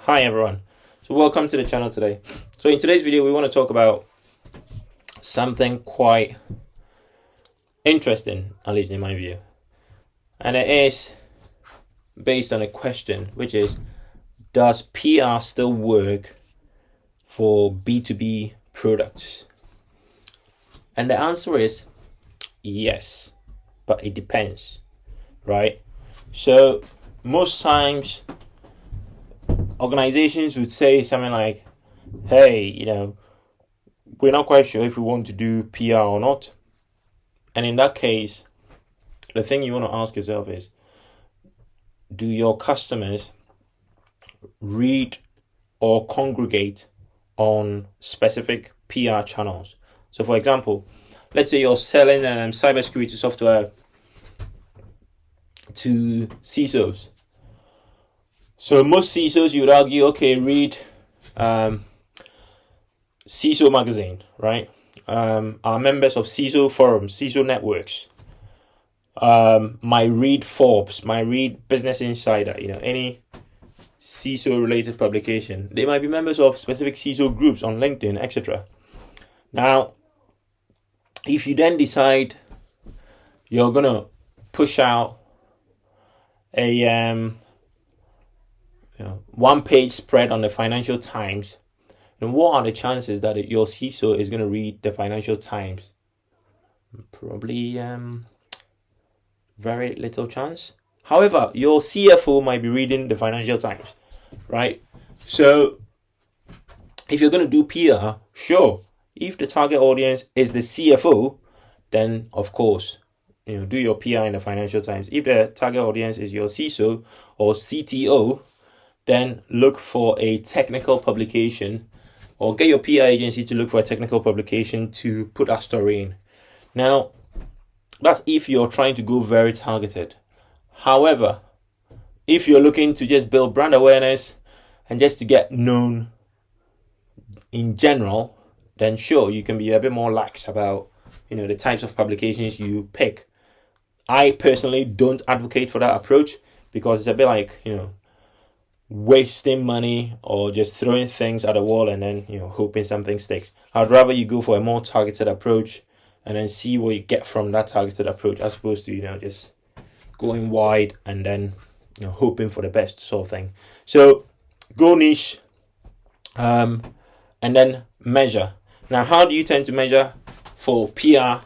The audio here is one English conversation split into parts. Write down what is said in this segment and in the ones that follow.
Hi everyone, so welcome to the channel today. So in today's video we want to talk about something quite interesting, at least in my view, and it is based on a question, which is, does PR still work for B2B products? And the answer is yes, but it depends, right? So most times organizations would say something like, hey, we're not quite sure if we want to do PR or not. And in that case, the thing you want to ask yourself is, do your customers read or congregate on specific PR channels? So for example, let's say you're selling cybersecurity software to CISOs. So most CISOs, you would argue, okay, read CISO magazine, right? Are members of CISO forums, CISO networks. Might read Forbes, might read Business Insider, any CISO related publication. They might be members of specific CISO groups on LinkedIn, etc. Now, if you then decide you're gonna push out a one-page spread on the Financial Times, then what are the chances that your CISO is going to read the Financial Times? Probably very little chance. However, your CFO might be reading the Financial Times, right? So if you're going to do PR, sure, if the target audience is the CFO, then of course, do your PR in the Financial Times. If the target audience is your CISO or CTO, then look for a technical publication or get your PR agency to look for a technical publication to put that story in. Now, that's if you're trying to go very targeted. However, if you're looking to just build brand awareness and just to get known in general, then sure, you can be a bit more lax about, the types of publications you pick. I personally don't advocate for that approach because it's a bit like, wasting money or just throwing things at the wall and then hoping something sticks. I'd rather you go for a more targeted approach and then see what you get from that targeted approach, as opposed to just going wide and then hoping for the best sort of thing. So go niche and then measure. Now, how do you tend to measure for PR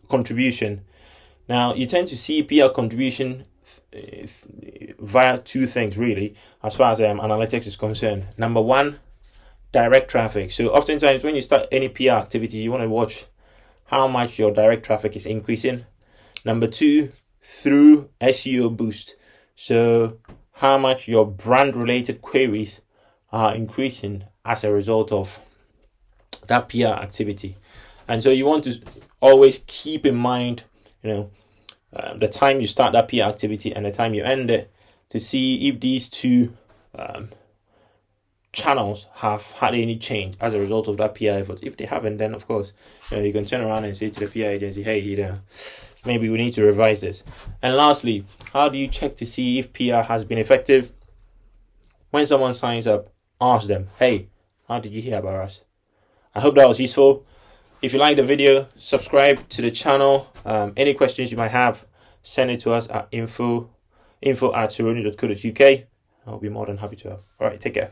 contribution? Now, you tend to see PR contribution via two things, really, as far as analytics is concerned. Number one, direct traffic. So oftentimes when you start any PR activity, you want to watch how much your direct traffic is increasing. Number two, through SEO boost. So how much your brand related queries are increasing as a result of that PR activity. And so you want to always keep in mind, the time you start that PR activity and the time you end it, to see if these two channels have had any change as a result of that PR effort. If they haven't, then of course, you can turn around and say to the PR agency, hey, maybe we need to revise this. And lastly, how do you check to see if PR has been effective? When someone signs up, ask them, hey, how did you hear about us? I hope that was useful. If you like the video, subscribe to the channel. Any questions you might have, send it to us at info@suroni.co.uk. I'll be more than happy to help. All right, take care.